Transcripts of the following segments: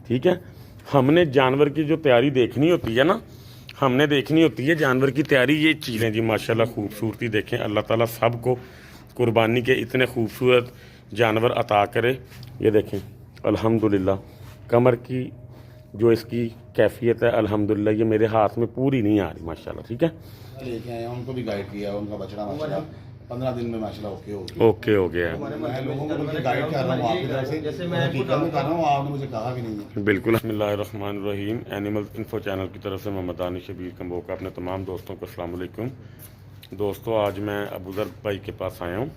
ठीक है। हमने जानवर की जो तैयारी देखनी होती है ना, हमने देखनी होती है जानवर की तैयारी। ये चीज़ें जी माशाल्लाह खूबसूरती देखें, अल्लाह ताला सबको कुर्बानी के इतने खूबसूरत जानवर अता करे। ये देखें अल्हम्दुलिल्लाह, कमर की जो इसकी कैफियत है अल्हम्दुलिल्लाह, ये मेरे हाथ में पूरी नहीं आ रही माशाल्लाह। ठीक है, लेके आए, उनको भी गाइड किया, उनका बछड़ा माशाल्लाह 15 दिन में माशाल्लाह ओके हो गया है। मैं लोगों को बल्कि गाइड कर रहा हूँ आपकी तरफ से, जैसे मैं हकीकत में कर रहा हूँ, आपने मुझे कहा भी नहीं है। बिल्कुल। बिस्मिल्लाहिर्रहमानिर्रहीम। एनिमल इन्फो चैनल की तरफ से मोहम्मद दानिश शबीर कंबोका अपने तमाम दोस्तों को अस्सलाम वालेकुम। दोस्तों, आज मैं अबूज़र भाई के पास आया हूँ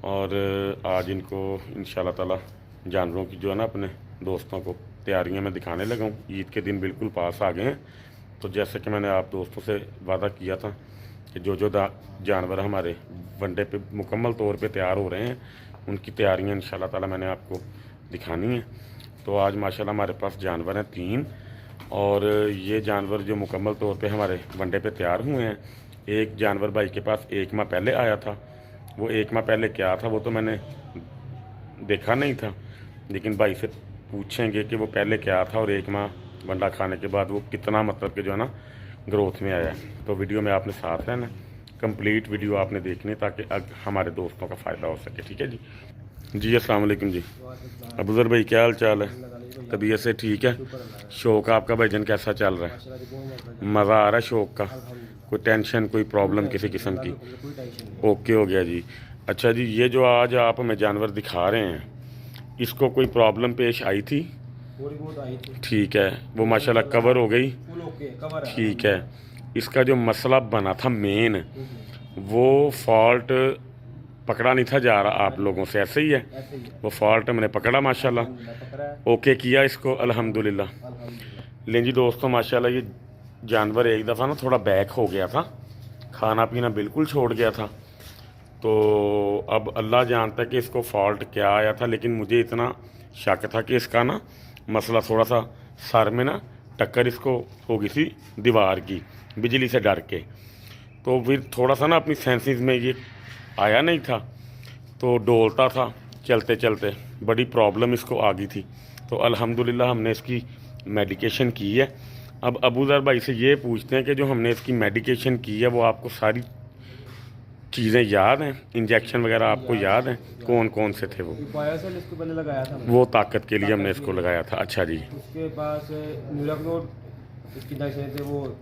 और आज इनको इंशाल्लाह ताला जानवरों की जो है ना अपने दोस्तों को तैयारियां मैं दिखाने लगा हूँ। ईद के दिन बिल्कुल पास आ गए हैं, तो जैसे कि मैंने आप दोस्तों से वादा किया था कि जो जानवर हमारे वनडे पे मुकम्मल तौर पे तैयार हो रहे हैं, उनकी तैयारियां इंशाल्लाह ताला मैंने आपको दिखानी है। तो आज माशाल्लाह हमारे पास जानवर हैं 3, और ये जानवर जो मुकम्मल तौर पे हमारे वनडे पे तैयार हुए हैं। एक जानवर भाई के पास 1 माह पहले आया था, वो 1 माह पहले क्या था वो तो मैंने देखा नहीं था, लेकिन भाई से पूछेंगे कि वो पहले क्या था और 1 माह वंडा खाने के बाद वो कितना मतलब कि जो है ना ग्रोथ में आया है। तो वीडियो में आपने साथ रहना, कंप्लीट वीडियो आपने देखनी ताकि हमारे दोस्तों का फ़ायदा हो सके। ठीक है जी। जी अस्सलाम वालेकुम जी। अबूज़र भाई क्या हाल चाल है? तबीयत से ठीक है? शौक आपका भाईजान कैसा चल रहा है? मज़ा आ रहा है शौक का? कोई टेंशन, कोई प्रॉब्लम किसी किस्म की? ओके हो गया जी। अच्छा जी, ये जो आज आप हमें जानवर दिखा रहे हैं, इसको कोई प्रॉब्लम पेश आई थी? ठीक है, वो माशाल्लाह कवर हो गई। ठीक है, इसका जो मसला बना था मेन, वो फॉल्ट पकड़ा नहीं था जा रहा आप लोगों से, ऐसे ही है? वो फॉल्ट मैंने पकड़ा माशाल्लाह, ओके किया इसको अल्हम्दुलिल्लाह। लें जी दोस्तों, माशाल्लाह ये जानवर एक दफ़ा ना थोड़ा बैक हो गया था, खाना पीना बिल्कुल छोड़ गया था। तो अब अल्लाह जानता है कि इसको फॉल्ट क्या आया था, लेकिन मुझे इतना शक था कि इसका ना मसला थोड़ा सा सर में ना टक्कर इसको हो गई थी दीवार की, बिजली से डर के। तो फिर थोड़ा सा ना अपनी सेंसेस में ये आया नहीं था, तो डोलता था चलते चलते, बड़ी प्रॉब्लम इसको आ गई थी। तो अल्हम्दुलिल्लाह हमने इसकी मेडिकेशन की है। अब अबूज़र भाई से ये पूछते हैं कि जो हमने इसकी मेडिकेशन की है वो आपको सारी चीज़ें याद हैं? इंजेक्शन वगैरह आपको याद हैं कौन कौन से थे? वो बायोसेल इसको पहले लगाया था, वो ताकत के लिए हमने इसको लगाया था। अच्छा जी। उसके पास न्यूरोक्लोड इसकी इंजेक्शन थे, वो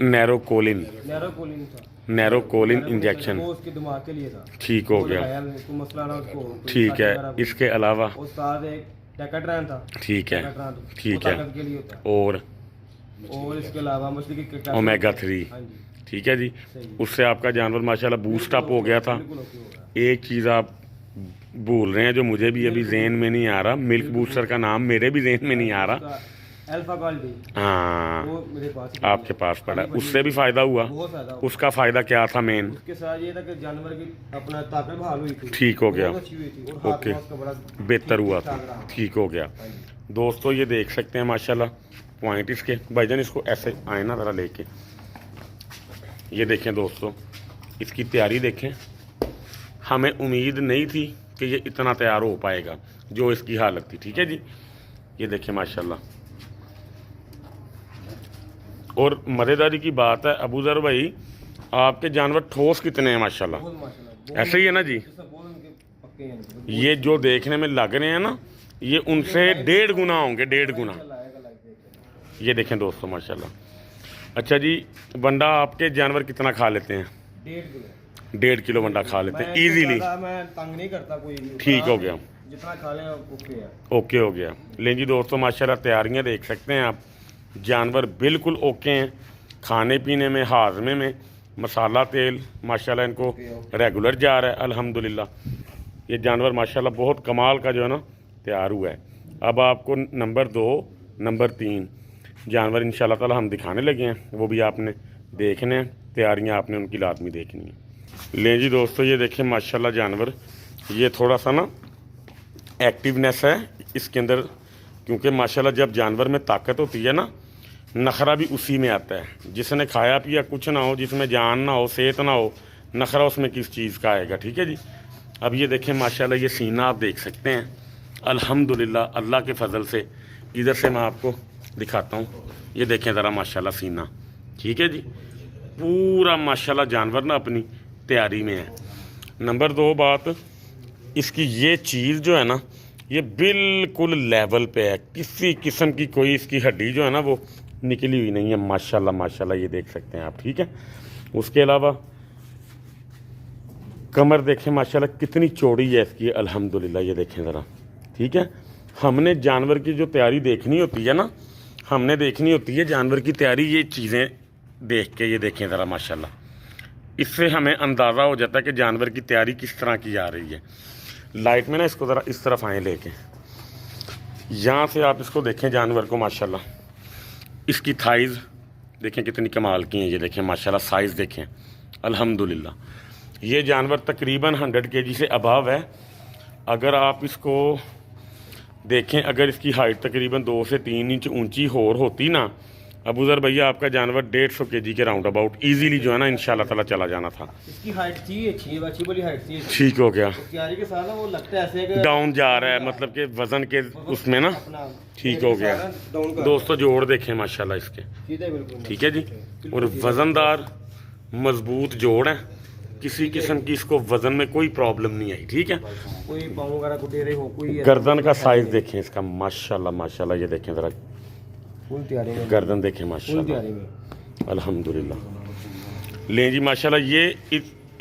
नैरोकोलिन नैरोकोलिन नैरोकोलिन इंजेक्शन, वो उसके दिमाग के लिए था। ठीक हो वो गया। लगाया उसको, मसला ना उसको। ठीक है, इसके अलावा और साथ एक डेकाट्रैन था। ठीक है, डेकाट्रैन ठीक वो है, ताकत के लिए होता है। और इसके अलावा मछली की ओमेगा 3, हाँ जी, ठीक है जी। सही है। उससे आपका जानवर माशाल्लाह बूस्ट अप हो गया था। बिल्कुल ओके हो गया। एक चीज़ आप भूल रहे हैं जो मुझे भी अभी जहन में नहीं आ रहा, मिल्क बूस्टर का नाम मेरे भी जहन में नहीं आ रहा। उसका अल्फा क्वालिटी, हाँ, वो मेरे पास ही आपके पास पड़ा है, उससे भी फ़ायदा हुआ? बहुत फायदा हुआ। उसका फ़ायदा क्या था मेन? उसके साथ ये था कि जानवर की अपना ताकत बहाल हुई थी, ठीक हो गया। बहुत अच्छी हुई थी, और हाथ ओके, में उसका बड़ा बेहतर हुआ था, ठीक-ठाक रहा। ठीक हो गया। हाँ जी। दोस्तों ये देख सकते हैं माशाल्लाह पॉइंट इसके। भाईजान इसको ऐसे आए ना ज़रा लेके, ये देखें दोस्तों, इसकी तैयारी देखें। हमें उम्मीद नहीं थी कि ये इतना तैयार हो पाएगा जो इसकी हालत थी। ठीक है जी, ये देखें माशाल्लाह। और मज़ेदारी की बात है अबूज़र भाई, आपके जानवर ठोस कितने हैं माशाल्लाह? बहुत माशाल्लाह, ऐसे ही है ना जी? बहुत उनके पक्के हैं। ये जो देखने में लग रहे हैं ना, ये उनसे 1.5 गुना होंगे, 1.5 गुना। ये देखें दोस्तों माशाल्लाह। अच्छा जी, वंडा आपके जानवर कितना खा लेते हैं? 1.5 किलो। 1.5 किलो वंडा खा लेते हैं मैं ईजीली। मैं तंग नहीं करता कोई भी। ठीक हो गया, जितना खा लें ओके है। ओके हो गया। लें जी दोस्तों, माशाल्लाह तैयारियां देख सकते हैं आप, जानवर बिल्कुल ओके हैं। खाने पीने में, हाजमे में, मसाला तेल माशाल्लाह इनको रेगुलर जा रहा है अल्हम्दुलिल्लाह। ये जानवर माशाल्लाह बहुत कमाल का जो है ना तैयार हुआ है। अब आपको नंबर 2, नंबर 3 जानवर इंशाल्लाह ताला हम दिखाने लगे हैं, वो भी आपने देखने हैं। तैयारियां आपने उनकी लाजमी देखनी है। लें जी दोस्तों, ये देखें माशाल्लाह जानवर, ये थोड़ा सा ना एक्टिवनेस है इसके अंदर, क्योंकि माशाल्लाह जब जानवर में ताकत होती है ना, नखरा भी उसी में आता है। जिसने खाया पिया कुछ ना हो, जिसमें जान ना हो, सेहत ना हो, नखरा उसमें किस चीज़ का आएगा? ठीक है जी। अब ये देखें माशाल्लाह, ये सीना आप देख सकते हैं, अल्हम्दुलिल्लाह अल्लाह के फजल से। इधर से मैं आपको दिखाता हूँ, ये देखें ज़रा माशाल्लाह सीना, ठीक है जी, पूरा माशाल्लाह जानवर ना अपनी तैयारी में है। नंबर 2 बात, इसकी ये चीज़ जो है ना ये बिल्कुल लेवल पे है, किसी किस्म की कोई इसकी हड्डी जो है ना वो निकली हुई नहीं है माशाल्लाह माशाल्लाह, ये देख सकते हैं आप, ठीक है। उसके अलावा कमर देखें माशाल्लाह कितनी चौड़ी है इसकी, अल्हम्दुलिल्लाह, ये देखें ज़रा, ठीक है। हमने जानवर की जो तैयारी देखनी होती है ना, हमने देखनी होती है जानवर की तैयारी, ये चीज़ें देख के, ये देखें ज़रा माशाल्लाह, इससे हमें अंदाज़ा हो जाता है कि जानवर की तैयारी किस तरह की जा रही है। लाइट में ना इसको ज़रा इस तरफ आए लेके, यहाँ से आप इसको देखें जानवर को माशाल्लाह, इसकी थाइज़ देखें कितनी कमाल की हैं, ये देखें माशाल्लाह, साइज़ देखें अल्हम्दुलिल्लाह। ये जानवर तकरीबन 100 kg से अबव है। अगर आप इसको देखें, अगर इसकी हाइट तकरीबन 2 से 3 इंच ऊंची होती ना अबूज़र भैया, आपका जानवर 150 kg के राउंड अबाउट ईजीली जो है ना इंशाल्लाह ताला चला जाना था। इसकी हाइट थी अच्छी वाली हाइट थी, ठीक हो गया, तैयारी के साथ ना वो लगता है ऐसे कि डाउन जा रहा है, मतलब कि वजन के उसमें ना ठीक हो गया। दोस्तों जोड़ देखें माशाल्लाह इसके, ठीक है जी, और वजनदार मजबूत जोड़ है, किसी किस्म की इसको वजन में कोई प्रॉब्लम नहीं आई, ठीक है। कोई पाँव वगैरह को टेढ़े हो, कोई गर्दन का साइज देखें इसका माशाल्लाह माशाल्लाह, ये देखें ज़रा फुल तैयारी में, गर्दन देखें माशाल्लाह अल्हम्दुलिल्लाह। लें जी माशाल्लाह, ये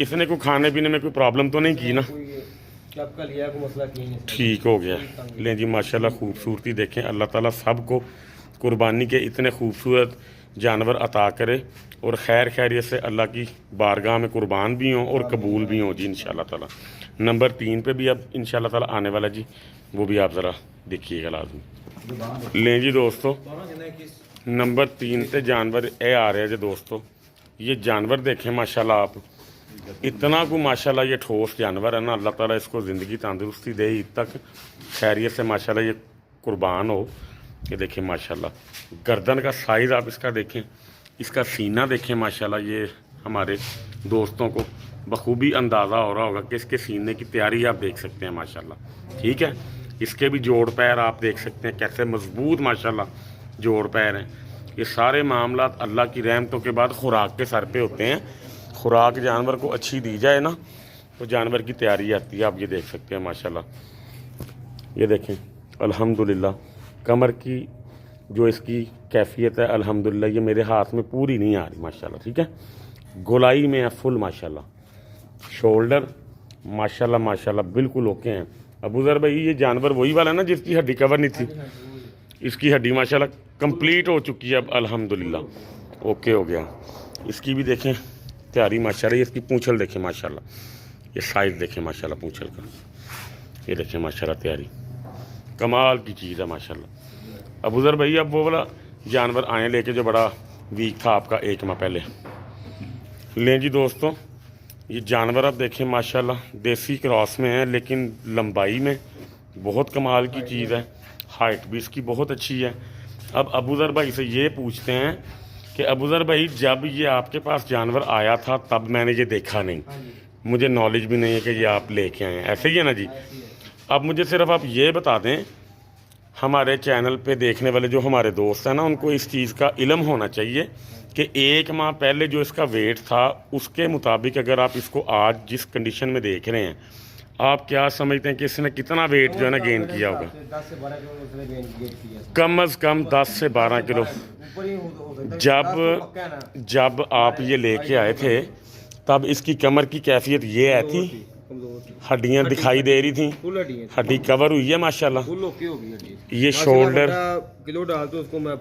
इसने को खाने पीने में कोई प्रॉब्लम तो नहीं की ना, का लिया कोई मसला नहीं, ठीक हो गया। लें जी माशाल्लाह, खूबसूरती देखें, अल्लाह ताला सबको कुर्बानी के इतने खूबसूरत जानवर अता करे और खैर खैरियत से अल्लाह की बारगाह में कुर्बान भी हों और कबूल भी हों जी इंशाल्लाह ताला। नंबर 3 पे भी अब इंशाल्लाह ताला आने वाला जी, वो भी आप ज़रा देखिएगा लाजमी। लें जी दोस्तों, नंबर 3 पे जानवर ये आ रहे हैं जी दोस्तों, ये जानवर देखें माशाल्लाह आप, इतना को माशाल्लाह ये ठोस जानवर है ना, अल्लाह ताला इसको ज़िंदगी तंदुरुस्ती दे, ईद तक खैरियत से माशाल्लाह ये कुर्बान हो। ये देखें माशाल्लाह, गर्दन का साइज़ आप इसका देखें, इसका सीना देखें माशाल्लाह, ये हमारे दोस्तों को बखूबी अंदाज़ा हो रहा होगा कि इसके सीने की तैयारी आप देख सकते हैं माशाल्लाह, ठीक है। इसके भी जोड़ पैर आप देख सकते हैं कैसे मजबूत माशाल्लाह जोड़ पैर हैं। ये सारे मामला अल्लाह की रहमतों के बाद खुराक के सर पे होते हैं। खुराक जानवर को अच्छी दी जाए ना तो जानवर की तैयारी आती है, आप ये देख सकते हैं माशाल्लाह। ये देखें अल्हम्दुलिल्लाह, कमर की जो इसकी कैफियत है अल्हम्दुलिल्लाह, ये मेरे हाथ में पूरी नहीं आ रही माशाल्लाह, ठीक है, गोलाई में है फुल माशाल्लाह। शोल्डर माशाल्लाह माशाल्लाह बिल्कुल ओके हैं। अबूज़र भाई ये जानवर वही वाला है ना जिसकी हड्डी कवर नहीं थी, इसकी हड्डी माशाल्लाह कंप्लीट हो चुकी है अब अल्हम्दुलिल्लाह, ओके हो गया। इसकी भी देखें तैयारी माशाल्लाह, इसकी पूंछल देखें माशाल्लाह, ये साइज़ देखें माशाल्लाह पूंछल का, ये देखें माशाल्लाह तैयारी कमाल की चीज़ है माशाल्लाह। अबूज़र भाई अब वो वाला जानवर आए लेके जो बड़ा वीक था आपका 1 माह पहले। लें जी दोस्तों, ये जानवर आप देखें माशाल्लाह देसी क्रॉस में है, लेकिन लंबाई में बहुत कमाल की चीज़ है, हाइट भी इसकी बहुत अच्छी है। अब अबूज़र भाई से ये पूछते हैं कि अबूज़र भाई जब ये आपके पास जानवर आया था तब मैंने ये देखा नहीं, मुझे नॉलेज भी नहीं है कि ये आप लेके आए हैं, ऐसे ही है ना जी। अब मुझे सिर्फ आप ये बता दें, हमारे चैनल पे देखने वाले जो हमारे दोस्त हैं ना, उनको इस चीज़ का इल्म होना चाहिए कि 1 माह पहले जो इसका वेट था उसके मुताबिक अगर आप इसको आज जिस कंडीशन में देख रहे हैं, आप क्या समझते हैं कि इसने कितना वेट जो है ना गेन किया होगा? 10 से 12 किलो उसने गेन किया, कम अज़ कम 10 से 12 किलो। ऊपर ही हो सकता है। जब आप ये लेके आए थे तब इसकी कमर की कैफियत ये है थी, हड्डियाँ दिखाई दे रही थी, फुल हड्डी है, हड्डी कवर हुई है माशाल्लाह, फुल ओके हो गई हड्डी। ये शोल्डर किलो डाल तो उसको मैं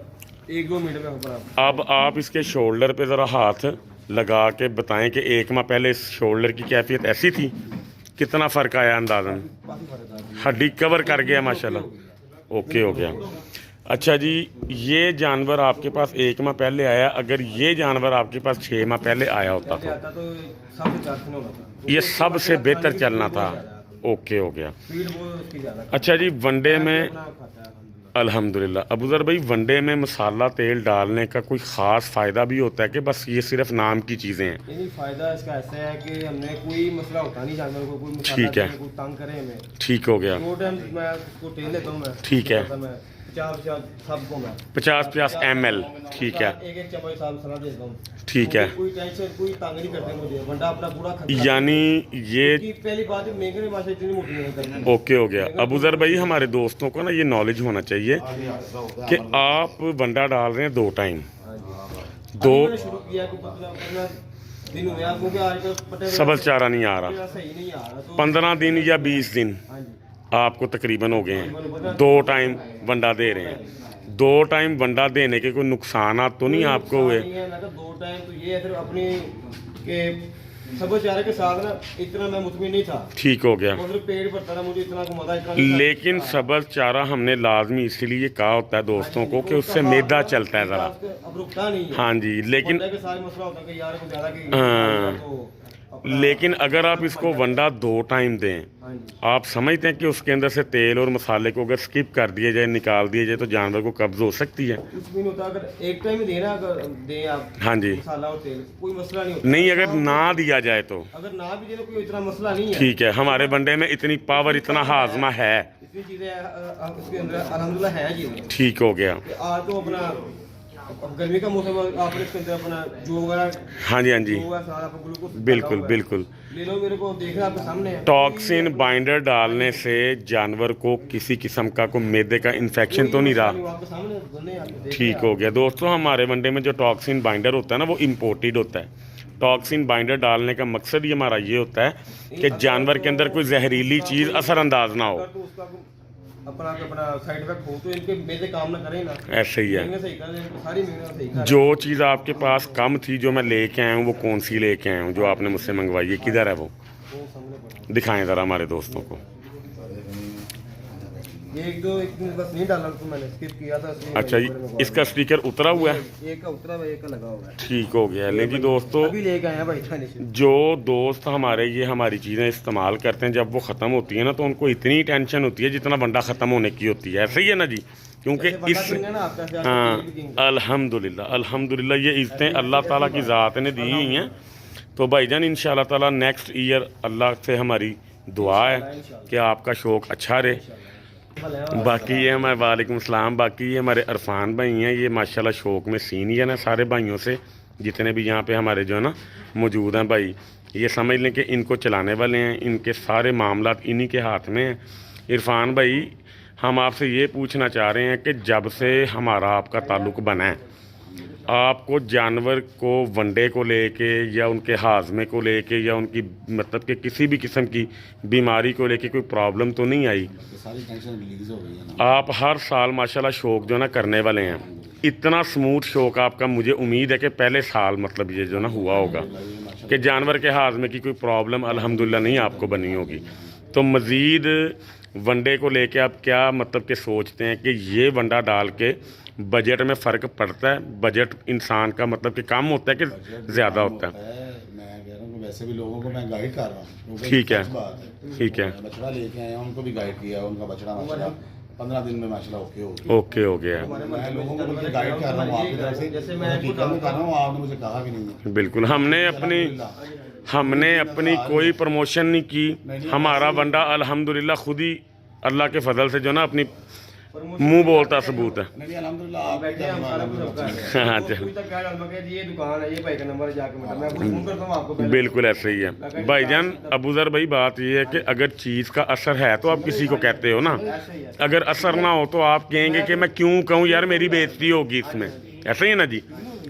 1-2 मिनट में ऊपर। अब आप इसके शोल्डर पे ज़रा हाथ लगा के बताएं कि 1 माह पहले इस शोल्डर की कैफियत ऐसी थी, कितना फ़र्क आया अंदाज़न? हड्डी कवर कर गया माशाल्लाह, ओके हो गया। अच्छा जी, ये जानवर आपके पास 1 माह पहले आया, अगर ये जानवर आपके पास 6 माह पहले आया होता तो ये सबसे बेहतर चलना था, ओके हो गया। अच्छा जी, वनडे में अल्हम्दुलिल्लाह। अबूज़र भाई, वनडे में मसाला तेल डालने का कोई ख़ास फ़ायदा भी होता है कि बस ये सिर्फ नाम की चीज़ें हैं? नहीं, फायदा इसका ऐसा है कि हमने कोई मसला होता नहीं जानवर को, कोई मसाला ठीक है। देने, कोई तंग करे हमें। ठीक हो गया। 2 टाइम मैं उसको तेल लेता हूँ मैं। ठीक है। मैं 50 सबको मैं 50 ml। ठीक है, एक एक चम्मच साल सलाह देता हूँ। ठीक है। कोई टेंशन, कोई तंग नहीं करते मुझे, बंदा अपना पूरा खर्चा। यानी ये क्योंकि पहली बात है, महंगे में माशा इतनी मोटी नहीं करनी। ओके हो गया। अबूज़र भाई, हमारे दोस्तों को ना ये नॉलेज होना चाहिए कि आप वंडा डाल रहे हैं 2 टाइम। अभी मैंने शुरू किया कि 15 दिन हुए आपको, कि आजकल पटे सबल चारा नहीं आ रहा। सही नहीं आ रहा, तो 15 दिन या 20 दिन हाँ जी, आपको तकरीबन हो गए हैं 2 टाइम वंडा दे रहे हैं। 2 टाइम वंडा देने के कोई नुकसानात तो नहीं आपको हुए? नहीं है, मैं तो 2 टाइम तो ये है सिर्फ अपनी के सब चारे के साथ ना इतना मैं मुतमिन नहीं था। ठीक हो गया। और सिर्फ पेट भरता था, मुझे इतना घुमाता इतना नहीं था। लेकिन सबल चारा हमने लाजमी इसीलिए कहा होता है दोस्तों को कि उससे मैदा चलता है ज़रा। अब रुकता नहीं है। हाँ जी, लेकिन बंदे के साथ मसला होता है कि यार को ज्यादा की हाँ। तो अपना- लेकिन अगर आप इसको वंडा 2 टाइम दें, हाँ जी, आप समझते हैं कि उसके अंदर से तेल और मसाले को अगर स्किप कर दिया जाए, निकाल दिया जाए, तो जानवर को कब्ज हो सकती है? कुछ भी नहीं होता। अगर एक टाइम ही देना, अगर दें आप हाँ जी। मसाला और तेल, कोई मसला नहीं होता। नहीं, अगर ना दिया जाए तो? अगर ना भी दे तो कोई इतना मसला नहीं है। ठीक है। हमारे वनडे में इतनी पावर, इतना हाजमा है। इतनी चीजें इसके अंदर अल्हम्दुलिल्लाह है चीजें। ठीक हो गया। कि आज तो अपना अब गर्मी का मौसम है, आपने इसके अंदर अपना जो वगैरह हाँ जी, हाँ जी, जो है सारा आपको ग्लूकोज बिल्कुल बिल्कुल। ले लो, मेरे को देख रहा आपके सामने है। टॉक्सिन बाइंडर डालने से जानवर को किसी किस्म का कोई मैदे का इन्फेक्शन तो नहीं रहा? आपके सामने बने, आप देख ठीक हो गया। दोस्तों, हमारे वनडे में जो टॉक्सिन बाइंडर होता है ना, वो इम्पोर्टेड होता है। टॉक्सिन बाइंडर डालने का मकसद ही हमारा ये होता है कि जानवर के अंदर कोई जहरीली चीज़ असरअंदाज ना हो। अगर तो उसका अपना साइड इफेक्ट हो तो इनके मेरे काम ना करें ना, ऐसे ही है। महंगे सही कर दें, सारी महंगे सही कर। जो चीज़ आपके पास कम थी, जो मैं लेके आया हूँ, वो कौन सी लेके आया हूँ जो आपने मुझसे मंगवाई है? किधर है वो? वो सामने पड़ा दिखाएं ज़रा हमारे दोस्तों को। ये एक दिन बस नहीं डाला, तो मैंने स्किप किया था इसलिए अच्छा, इसका स्टिकर उतरा हुआ है? एक का उतरा हुआ, एक का लगा हुआ है। ठीक हो गया। लेकिन जी दोस्तों, अभी लेके आए हैं भाई थाने से। जो दोस्त हमारे ये हमारी चीज़ें इस्तेमाल करते हैं, जब वो ख़त्म होती है ना, तो उनको इतनी टेंशन होती है जितना बंदा ख़त्म होने की होती है। ऐसे ही है ना जी? क्योंकि जैसे बंदा इस किंग है ना आपका, से हाँ, आपका किंग है। अल्हम्दुलिल्लाह अल्हम्दुलिल्लाह, ये इज़्ज़तें अल्लाह ताला की ज़ात ने दी हुई हैं। तो भाईजान, इंशाल्लाह ताला नेक्स्ट ईयर अल्लाह से हमारी दुआ है कि आपका शौक़ अच्छा रहे। बाकी ये हमारे वालेकुम सलाम, बाकी ये हमारे अरफान भाई हैं, ये माशाल्लाह शौक़ में सीनियर हैं सारे भाइयों से, जितने भी यहाँ पे हमारे जो है ना मौजूद हैं भाई। ये समझ लें कि इनको चलाने वाले हैं, इनके सारे मामलात इन्हीं के हाथ में हैं। इरफान भाई, हम आपसे ये पूछना चाह रहे हैं कि जब से हमारा आपका ताल्लुक़ बना है, आपको जानवर को वनडे को लेके या उनके हाजमे को लेके या उनकी मतलब कि किसी भी किस्म की बीमारी को लेके कोई प्रॉब्लम तो नहीं आई? सारी टेंशन रिलीज हो गई है ना। आप हर साल माशाल्लाह शौक़ जो ना करने वाले हैं, इतना स्मूथ शौक़ आपका, मुझे उम्मीद है कि पहले साल मतलब ये जो ना हुआ होगा कि जानवर के हाजमे की कोई प्रॉब्लम अल्हम्दुलिल्लाह नहीं आपको बनी होगी। तो मज़ीद वनडे को लेके आप क्या मतलब कि सोचते हैं कि ये वंडा डाल के बजट में फ़र्क पड़ता है? बजट इंसान का मतलब कि कम होता है कि ज़्यादा होता है? मैं कह रहा हूँ कि वैसे भी लोगों को मैं गाइड कर रहा हूँ, क्योंकि ठीक है, सच बात है। ठीक है। बछड़ा लेके आया हूँ, उनको भी गाइड किया, उनका बछड़ा माशाल्लाह 15 दिन में माशाल्लाह ओके हो गया। ओके हो गया है। मैं लोगों को बल्कि गाइड कर रहा हूँ आपकी तरफ से, जैसे मैं हकीकत में कर रहा हूँ, आपने मुझे कहा भी नहीं है। बिल्कुल, हमने अपनी कोई प्रमोशन नहीं की। हमारा वंडा अल्हम्दुलिल्लाह खुद ही अल्लाह के फजल से जो ना अपनी मुंह बोलता सबूत है। नहीं अल्हम्दुलिल्लाह आप बैठे हैं, हम सारा कुछ सबका है। हाँ, तो चलो। कोई तक गाइड अलमा के ये दुकान है, ये भाई का नंबर जाके मतलब मैं कुछ फोन करता हूँ आपको पहले। बिल्कुल ऐसे ही है भाईजान। अबूज़र भाई, बात ये है कि अगर चीज़ का असर है तो आप किसी को कहते हो ना, ऐसे ही है। अगर असर ना हो तो आप कहेंगे कि मैं क्यों कहूँ यार, मेरी बेइज्जती होगी इसमें। ऐसे ही है ना जी?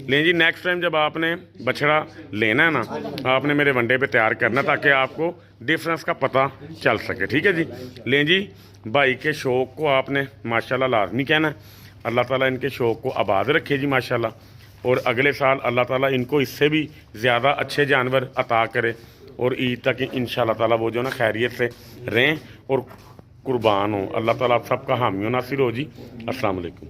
लें जी, नेक्स्ट टाइम जब आपने बछड़ा लेना है ना, आपने मेरे वनडे पे तैयार करना ताकि आपको डिफरेंस का पता चल सके। ठीक है जी? लें जी, भाई के शौक़ को आपने माशाल्लाह लाजमी कहना है। अल्लाह ताला इनके शौक़ को आबाद रखे जी माशाल्लाह, और अगले साल अल्लाह ताला इनको इससे भी ज़्यादा अच्छे जानवर अता करे, और ईद तक इंशाल्लाह ताला वो जो ना खैरियत से रहें और कुर्बान हो। अल्लाह ताला आप सबका हामी नासिर हो जी। अस्सलाम वालेकुम।